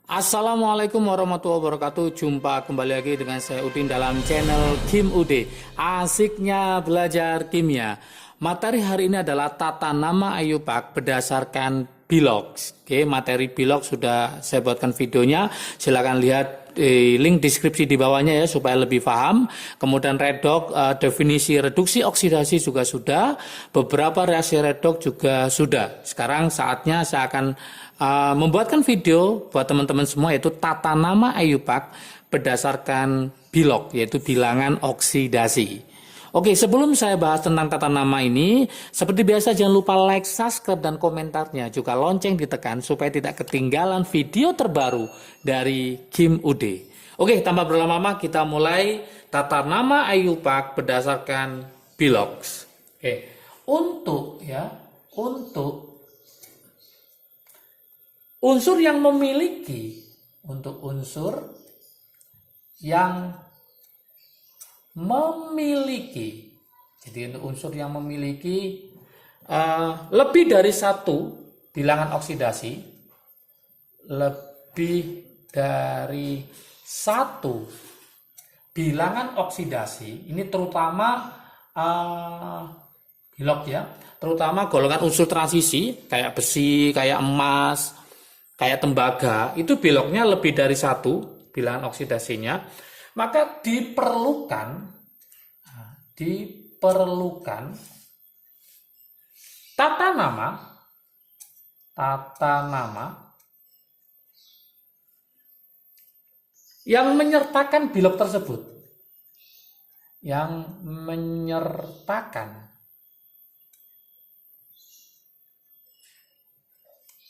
Assalamualaikum warahmatullahi wabarakatuh. Jumpa kembali lagi dengan saya Udin dalam channel Kim UD. Asiknya belajar kimia. Materi hari ini adalah tata nama IUPAC berdasarkan Bilox. Oke, materi Bilox sudah saya buatkan videonya. Silakan lihat di link deskripsi di bawahnya ya supaya lebih paham. Kemudian redox, definisi reduksi oksidasi juga sudah. Beberapa reaksi redox juga sudah. Sekarang saatnya saya akan membuatkan video buat teman-teman semua, yaitu tata nama IUPAC berdasarkan Bilox, yaitu bilangan oksidasi. Oke, sebelum saya bahas tentang tata nama ini, seperti biasa jangan lupa like, subscribe, dan komentarnya. Juga lonceng ditekan supaya tidak ketinggalan video terbaru dari Kim UD. Oke, tanpa berlama-lama kita mulai tata nama IUPAC berdasarkan Bilox. Oke, untuk unsur yang memiliki, untuk unsur yang memiliki, jadi untuk unsur yang memiliki lebih dari satu bilangan oksidasi, lebih dari satu bilangan oksidasi, ini terutama Bilox ya, terutama golongan unsur transisi kayak besi, kayak emas, kayak tembaga, itu Biloxnya lebih dari satu bilangan oksidasinya, maka diperlukan tata nama yang menyertakan Bilox tersebut, yang menyertakan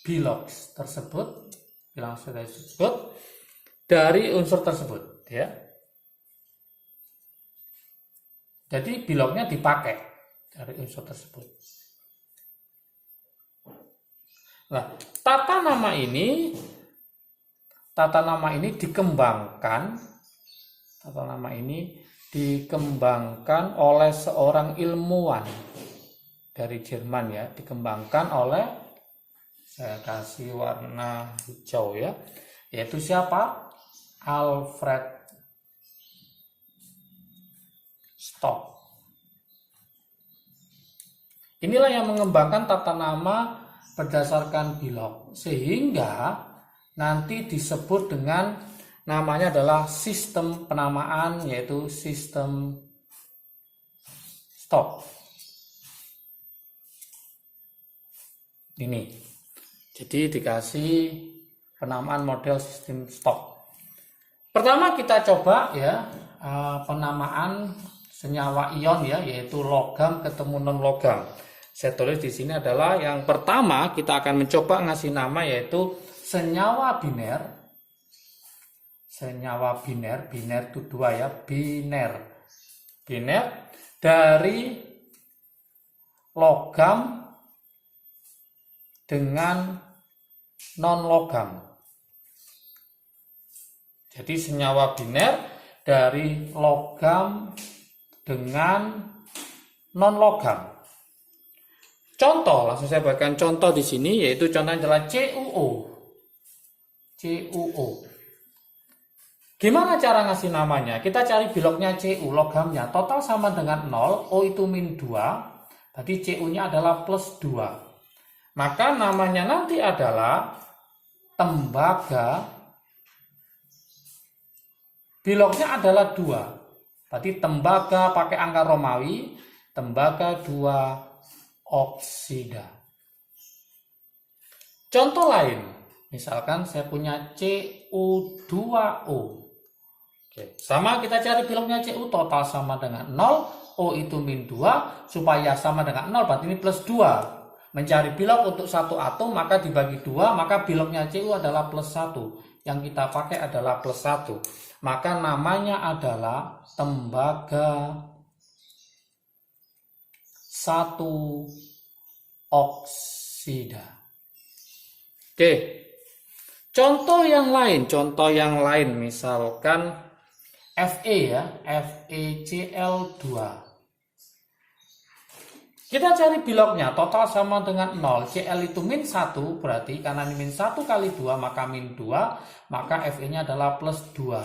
Bilox tersebut, bilangan oksidasi tersebut dari unsur tersebut ya. Jadi Biloxnya dipakai dari unsur tersebut. Nah, tata nama ini dikembangkan oleh seorang ilmuwan dari Jerman ya, dikembangkan oleh, saya kasih warna hijau ya, yaitu siapa? Alfred Stock. Inilah yang mengembangkan tata nama berdasarkan Bilox, sehingga nanti disebut dengan, namanya adalah sistem penamaan, yaitu sistem Stock. Ini jadi dikasih penamaan model sistem Stock. Pertama kita coba ya penamaan senyawa ion ya, yaitu logam ketemu non logam. Saya tulis di sini adalah yang pertama kita akan mencoba ngasih nama yaitu senyawa biner. Senyawa biner, biner itu dua ya, biner dari logam dengan non logam. Jadi senyawa biner dari logam dengan non logam. Contoh, langsung saya berikan contoh di sini, yaitu contohnya adalah CuO. Gimana cara ngasih namanya? Kita cari Biloxnya Cu, logamnya total sama dengan 0, O itu min 2, berarti Cu-nya adalah plus 2. Maka namanya nanti adalah tembaga. Biloxnya adalah 2, berarti tembaga pakai angka Romawi, tembaga 2 oksida. Contoh lain, misalkan saya punya Cu2O. Oke, sama kita cari Biloxnya Cu, total sama dengan 0, O itu min 2, supaya sama dengan 0, berarti ini plus 2. Mencari Bilox untuk satu atom, maka dibagi 2, maka Biloxnya Cu adalah plus 1. Yang kita pakai adalah plus 1. Maka namanya adalah tembaga 1 oksida. Oke. Contoh yang lain misalkan Fe ya, FeCl2. Kita cari biloknya, total sama dengan 0. Cl itu min 1, berarti karena ini min 1 kali 2, maka min 2, maka Fe-nya adalah plus 2.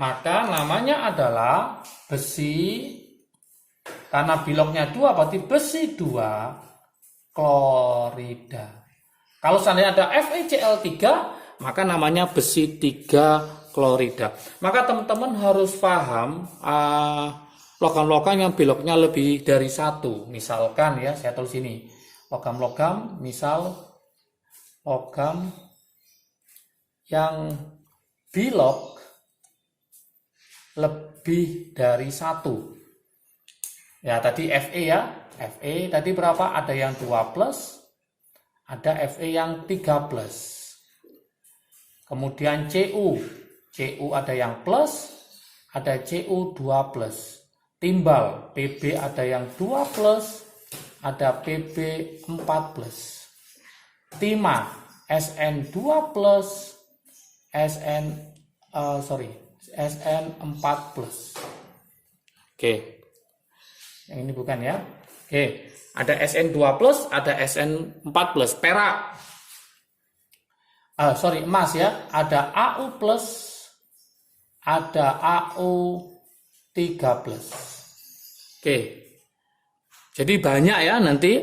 Maka namanya adalah besi, karena biloknya 2, berarti besi 2 klorida. Kalau seandainya ada FeCl3, maka namanya besi 3 klorida. Maka teman-teman harus paham logam-logam yang biloknya lebih dari 1. Misalkan ya, saya tulis ini. Logam-logam, misal logam yang bilok lebih dari 1. Ya, tadi Fe ya. Fe tadi berapa? Ada yang 2 plus, ada Fe yang 3 plus. Kemudian Cu. Cu ada yang plus, ada Cu 2 plus. Timbal, Pb ada yang 2 plus, ada Pb 4 plus. Timah, Sn 2 plus, Sn 4 plus. Oke. Yang ini bukan ya. Oke, ada Sn 2 plus, ada Sn 4 plus. Perak. Emas ya. Ada Au plus, ada Au 3 plus. Oke. Jadi banyak ya nanti.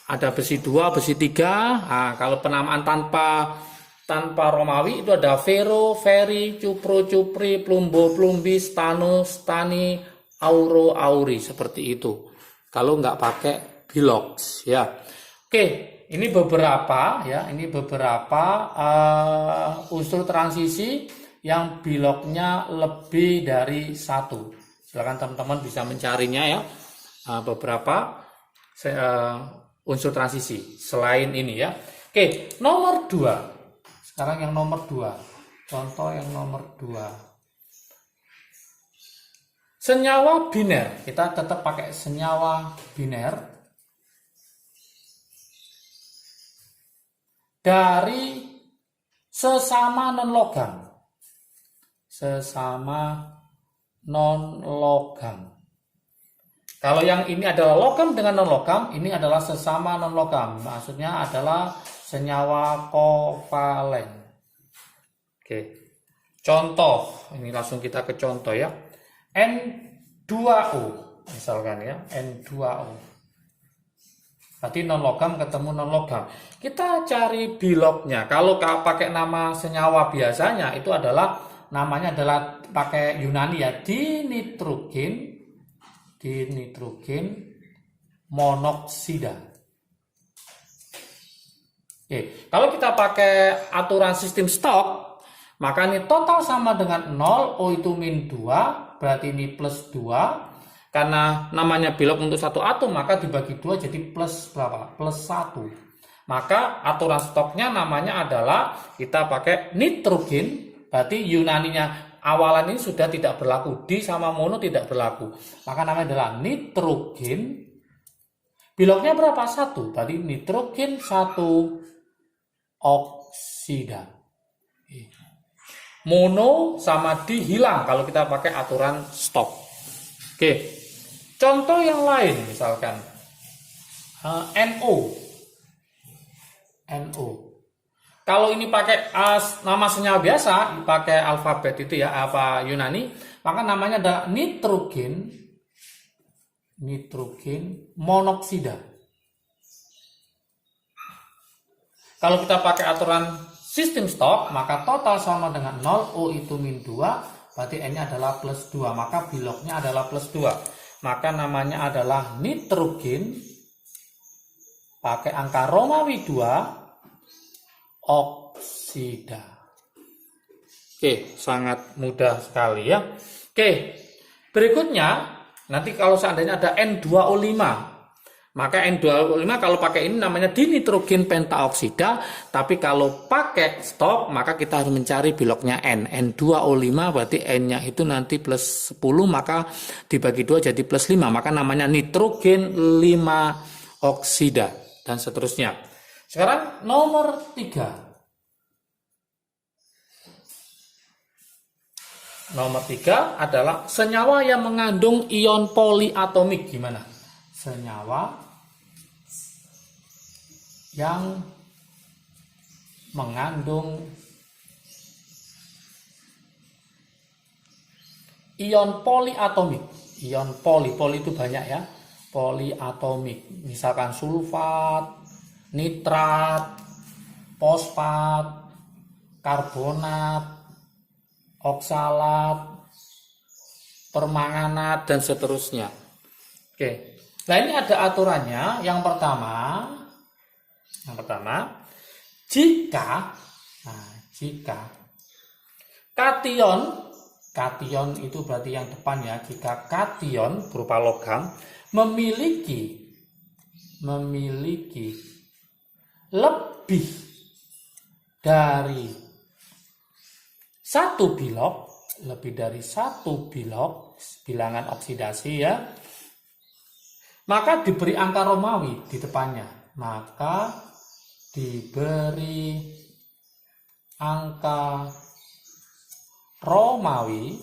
Ada besi 2, besi 3. Nah, kalau penamaan tanpa Romawi itu ada Fero, Feri, Cupro, Cupri, Plumbo, Plumbi, Stano, Stani, Auro, Auri. Seperti itu. Kalau nggak pakai bilox ya. Oke. Ini beberapa unsur transisi yang biloknya lebih dari 1. Silakan teman-teman bisa mencarinya ya. Beberapa unsur transisi selain ini ya. Oke, nomor 2. Sekarang yang nomor 2. Contoh yang nomor 2. Senyawa biner. Kita tetap pakai senyawa biner. Dari sesama non-logam. Sesama non-logam. Kalau yang ini adalah logam dengan non-logam, ini adalah sesama non-logam. Maksudnya adalah senyawa kovalen. Oke. Contoh, ini langsung kita ke contoh ya. N2O misalkan ya, N2O. Berarti non-logam ketemu non-logam. Kita cari biloknya. Kalau pakai nama senyawa biasanya itu adalah namanya adalah pakai Yunani ya, dinitrogen monoksida. Oke, kalau kita pakai aturan sistem stok, maka ini total sama dengan 0, O itu min 2, berarti ini plus 2. Karena namanya bilok untuk satu atom, maka dibagi 2 jadi plus berapa? Plus 1. Maka aturan stoknya namanya adalah kita pakai nitrogen, berarti Yunaninya awalan ini sudah tidak berlaku, di sama mono tidak berlaku. Maka namanya adalah nitrogen. Biloknya berapa? 1. Berarti nitrogen 1 oksida. Mono sama di hilang kalau kita pakai aturan stok. Oke. Contoh yang lain misalkan NO. Kalau ini pakai nama senyawa biasa, pakai alfabet itu ya, apa Yunani, maka namanya adalah nitrogen monoksida. Kalau kita pakai aturan sistem stok, maka total sama dengan 0, O itu min 2, berarti N-nya adalah plus 2, maka biloknya adalah plus 2. Maka namanya adalah nitrogen pakai angka Romawi 2 oksida. Oke, sangat mudah sekali ya. Oke, berikutnya nanti kalau seandainya ada N2O5, maka N2O5 kalau pakai ini namanya dinitrogen pentaoksida, tapi kalau pakai stok maka kita harus mencari biloknya N. N2O5 berarti N-nya itu nanti plus 10, maka dibagi 2 jadi plus 5, maka namanya nitrogen 5 oksida dan seterusnya. Sekarang nomor 3. Nomor 3 adalah senyawa yang mengandung ion poliatomik. Gimana? senyawa yang mengandung ion poliatomik. Ion poli itu banyak ya, poliatomik. Misalkan sulfat, nitrat, fosfat, karbonat, oksalat, permanganat, dan seterusnya. Oke. Nah, ini ada aturannya. Yang pertama, jika kation itu berarti yang depan ya. Jika kation berupa logam memiliki lebih dari satu bilok, bilangan oksidasi ya, maka diberi angka Romawi di depannya. Maka diberi angka Romawi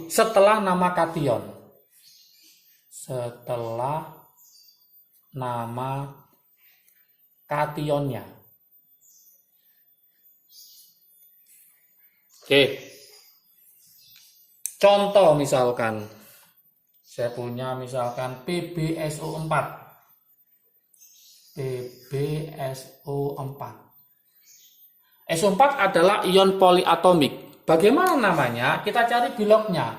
setelah nama kation. Setelah nama kationnya. Oke. Contoh misalkan saya punya misalkan PbSO4. SO4 adalah ion poliatomik. Bagaimana namanya? Kita cari biloknya.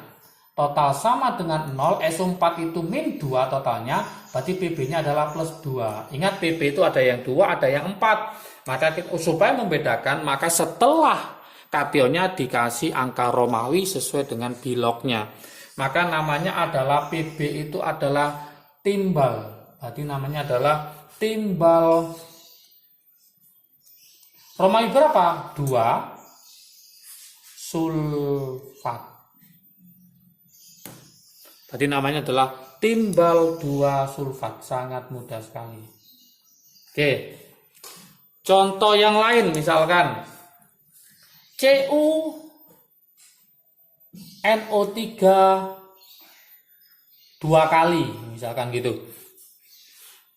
Total sama dengan 0, SO4 itu min 2 totalnya, berarti Pb-nya adalah plus 2. Ingat Pb itu ada yang 2, ada yang 4. Maka supaya membedakan, maka setelah kationnya dikasih angka Romawi sesuai dengan biloknya. Maka namanya adalah Pb itu adalah timbal. Berarti namanya adalah timbal. Romawi berapa? 2 sulfat. Tadi namanya adalah timbal 2 sulfat. Sangat mudah sekali. Oke. Contoh yang lain misalkan Cu NO3 2 kali misalkan gitu.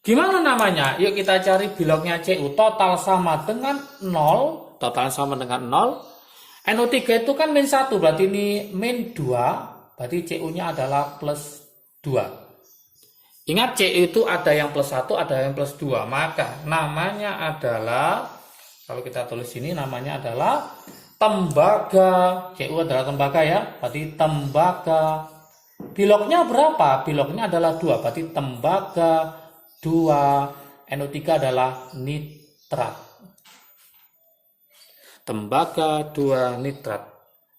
Gimana namanya? Yuk kita cari biloknya Cu. Total sama dengan 0. NO3 itu kan min 1, berarti ini min 2. Berarti Cu-nya adalah plus 2. Ingat Cu itu ada yang plus 1, ada yang plus 2. Maka namanya adalah, kalau kita tulis ini namanya adalah tembaga. Cu adalah tembaga ya. Berarti tembaga. Biloknya berapa? Biloknya adalah 2. Berarti tembaga 2. NO3 adalah nitrat. Tembaga 2 nitrat.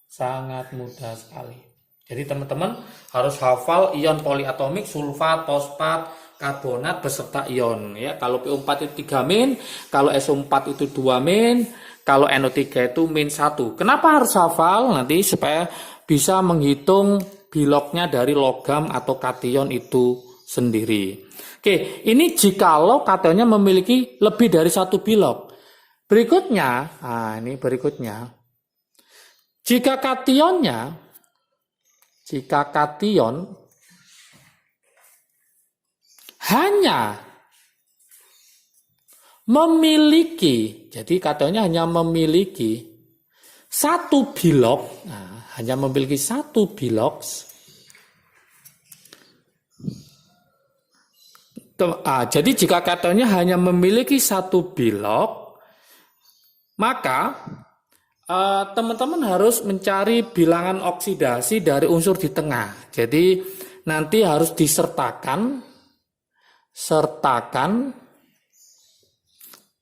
Sangat mudah sekali. Jadi teman-teman harus hafal ion poliatomik, sulfat, fosfat, karbonat beserta ion ya. Kalau PO4 itu 3 min, kalau SO4 itu 2 min, kalau NO3 itu min 1. Kenapa harus hafal? Nanti supaya bisa menghitung biloknya dari logam atau kation itu sendiri. Oke, ini jikalau kationnya memiliki lebih dari satu bilok. Berikutnya, jika kation hanya memiliki, jadi kationnya hanya memiliki satu bilok, jadi jika kationnya hanya memiliki satu bilok, maka teman-teman harus mencari bilangan oksidasi dari unsur di tengah. Jadi nanti harus disertakan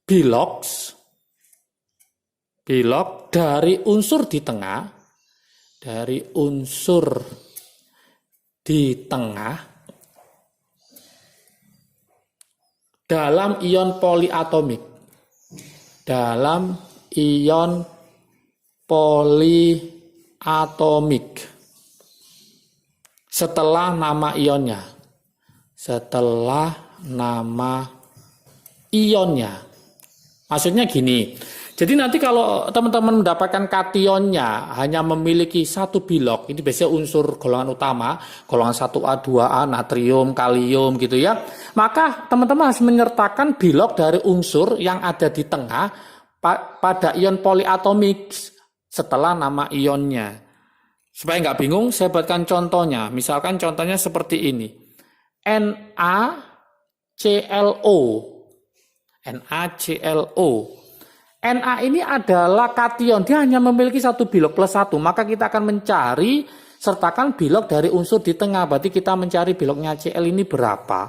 bilok dari unsur di tengah, dalam ion poliatomik. Setelah nama ionnya. Maksudnya gini, Jadi nanti kalau teman-teman mendapatkan kationnya hanya memiliki satu bilok, ini biasanya unsur golongan utama, golongan 1A, 2A, natrium, kalium gitu ya. Maka teman-teman harus menyertakan bilok dari unsur yang ada di tengah pada ion poliatomik setelah nama ionnya. Supaya nggak bingung, saya buatkan contohnya. Misalkan contohnya seperti ini. NaClO. NaClO. Na ini adalah kation, dia hanya memiliki satu bilok plus satu, maka kita akan mencari sertakan bilok dari unsur di tengah, berarti kita mencari biloknya Cl ini berapa.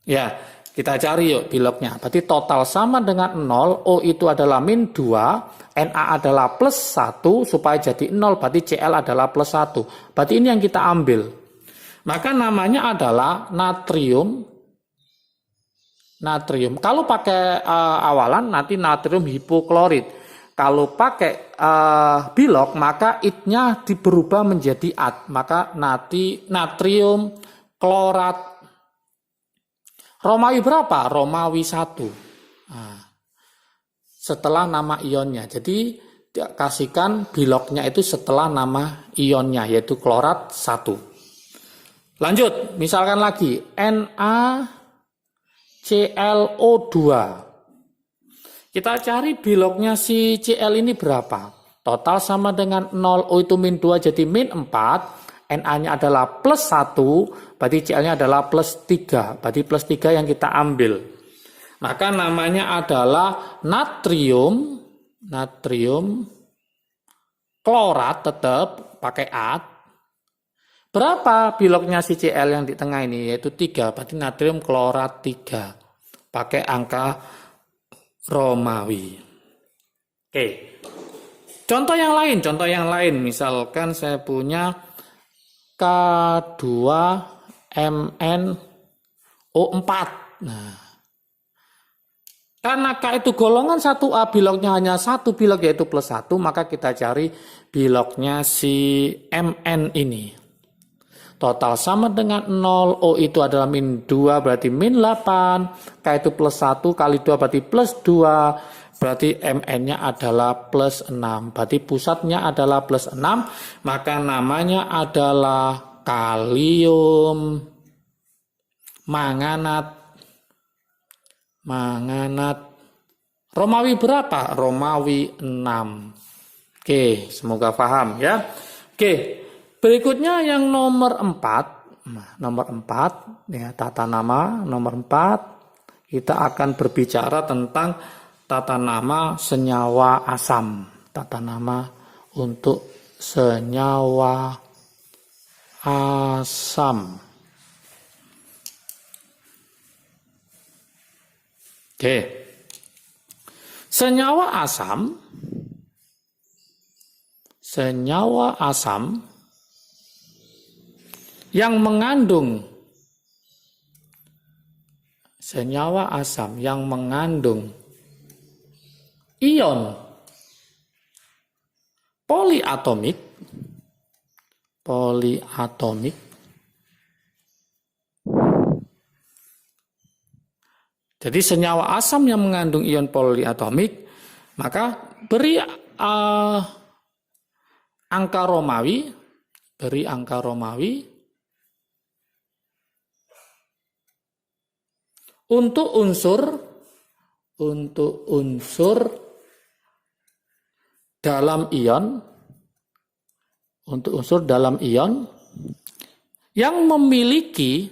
Ya, kita cari yuk biloknya, berarti total sama dengan 0, O itu adalah min 2, Na adalah plus 1, supaya jadi 0, berarti Cl adalah plus 1, berarti ini yang kita ambil. Maka namanya adalah natrium. Kalau pakai awalan nanti natrium hipoklorit. Kalau pakai bilok maka itnya berubah menjadi at. Maka natrium klorat. Romawi berapa? Romawi 1. Nah, setelah nama ionnya. Jadi kasihkan biloknya itu setelah nama ionnya, yaitu klorat 1. Lanjut, misalkan lagi NaClO2. Kita cari biloknya si Cl ini berapa. Total sama dengan 0, O itu min 2 jadi min 4. Na-nya adalah plus 1, berarti Cl-nya adalah plus 3. Berarti plus 3 yang kita ambil. Maka namanya adalah natrium klorat, tetap pakai at. Berapa biloknya si Cl yang di tengah ini? Yaitu 3, berarti natrium klorat 3. Pakai angka Romawi. Oke. Contoh yang lain. Misalkan saya punya K2MnO4. Nah, karena K itu golongan 1A, biloknya hanya satu bilok yaitu plus 1, maka kita cari biloknya si Mn ini. Total sama dengan 0, O itu adalah min 2 berarti min 8, K itu plus 1 kali 2 berarti plus 2, berarti Mn-nya adalah plus 6, berarti pusatnya adalah plus 6, maka namanya adalah kalium manganat. Romawi berapa? Romawi 6. Oke, semoga paham ya. Oke. Berikutnya yang nomor 4. Nah, nomor 4 ya, tata nama nomor 4 kita akan berbicara tentang tata nama senyawa asam. Tata nama untuk senyawa asam. Oke. Senyawa asam yang mengandung ion poliatomik. Jadi senyawa asam yang mengandung ion poliatomik, maka beri angka Romawi. Untuk unsur dalam ion, yang memiliki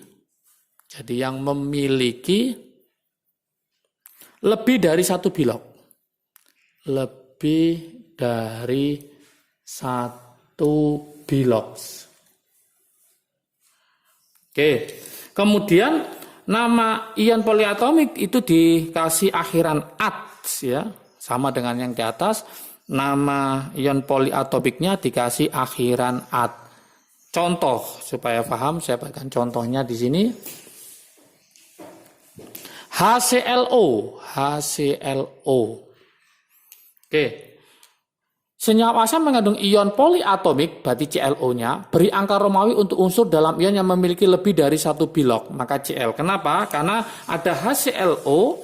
lebih dari satu bilok. Oke. Kemudian nama ion poliatomik itu dikasih akhiran at ya, sama dengan yang di atas. Nama ion poliatomiknya dikasih akhiran at. Contoh supaya paham, saya berikan contohnya di sini. HClO. Oke. Senyawa asam mengandung ion poliatomik, berarti ClO-nya, beri angka Romawi untuk unsur dalam ion yang memiliki lebih dari satu bilok, maka Cl. Kenapa? Karena ada HClO,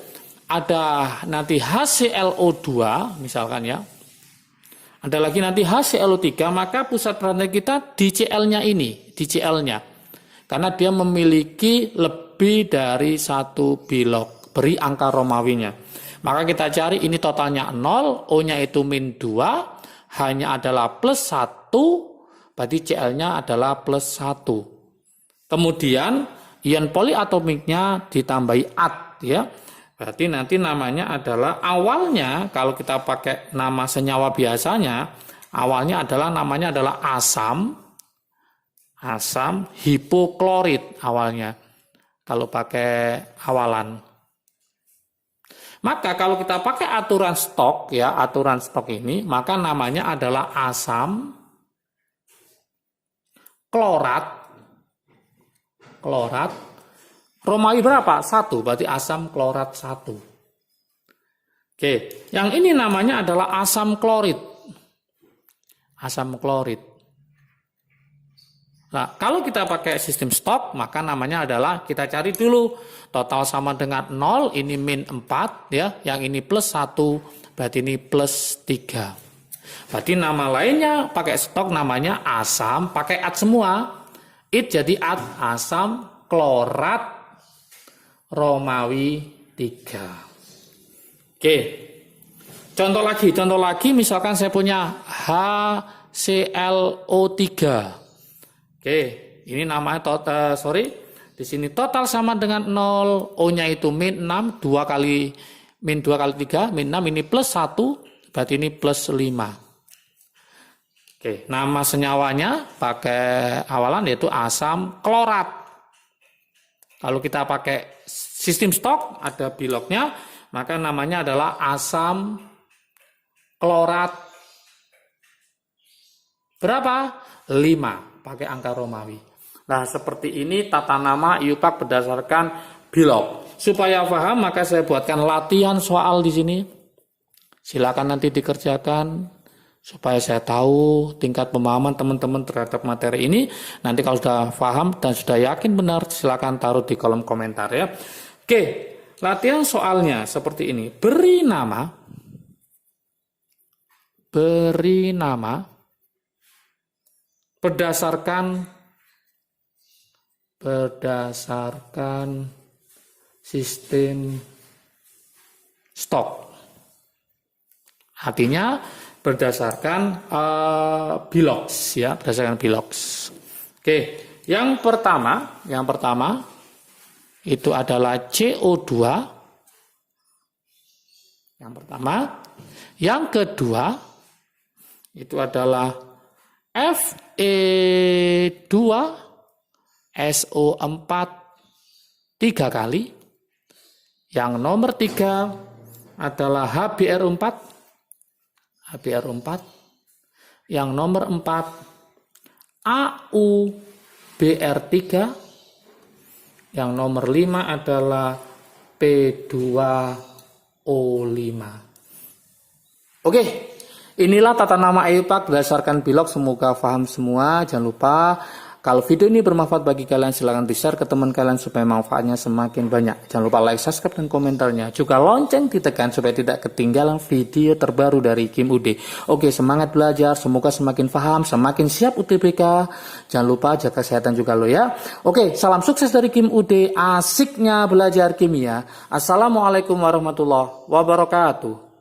ada nanti HClO2 misalkan ya. Ada lagi nanti HClO3, maka pusat perhatian kita di Cl-nya ini, di Cl-nya. Karena dia memiliki lebih dari satu bilog, beri angka Romawinya. Maka kita cari ini totalnya 0, O-nya itu min 2, H-nya adalah plus 1, berarti Cl-nya adalah plus 1. Kemudian ion poliatomiknya ditambahi at ya. Berarti nanti namanya adalah awalnya kalau kita pakai nama senyawa biasanya, awalnya namanya adalah asam hipoklorid awalnya. Kalau pakai awalan. Maka kalau kita pakai aturan stok ya, aturan stok ini, maka namanya adalah asam klorat. Romawi berapa? 1, berarti asam klorat 1. Oke, yang ini namanya adalah asam klorid. Asam klorid. Nah, kalau kita pakai sistem stok, maka namanya adalah, kita cari dulu, total sama dengan 0, ini min 4, ya, yang ini plus 1, berarti ini plus 3. Berarti nama lainnya pakai stok namanya asam, pakai at semua. It jadi at, asam klorat Romawi 3. Oke. Contoh lagi misalkan saya punya HClO3. Oke, ini namanya total, di sini total sama dengan 0, O-nya itu min 6, 2 kali 3, min 6 ini plus 1, berarti ini plus 5. Oke, nama senyawanya pakai awalan yaitu asam klorat. Kalau kita pakai sistem stok, ada bilognya, maka namanya adalah asam klorat. Berapa? 5, pakai angka Romawi. Nah, seperti ini tata nama IUPAC berdasarkan bilog. Supaya paham, maka saya buatkan latihan soal di sini. Silakan nanti dikerjakan. Supaya saya tahu tingkat pemahaman teman-teman terhadap materi ini. Nanti kalau sudah paham dan sudah yakin benar, silakan taruh di kolom komentar ya. Oke, latihan soalnya seperti ini. Beri nama berdasarkan sistem stok. Artinya berdasarkan bilogs ya, berdasarkan bilogs. Oke, yang pertama itu adalah CO2. Yang pertama, yang kedua itu adalah Fe2SO4 3 kali. Yang nomor 3 adalah HBr4. Yang nomor 4 AuBr3. Yang nomor 5 adalah P2O5. Oke, inilah tata nama IUPAC berdasarkan bilog. Semoga paham semua. Jangan lupa, kalau video ini bermanfaat bagi kalian, silahkan di-share ke teman kalian supaya manfaatnya semakin banyak. Jangan lupa like, subscribe, dan komentarnya. Juga lonceng ditekan supaya tidak ketinggalan video terbaru dari Kim UD. Oke, semangat belajar. Semoga semakin paham, semakin siap UTBK. Jangan lupa jaga kesehatan juga lo ya. Oke, salam sukses dari Kim UD. Asiknya belajar kimia. Assalamualaikum warahmatullahi wabarakatuh.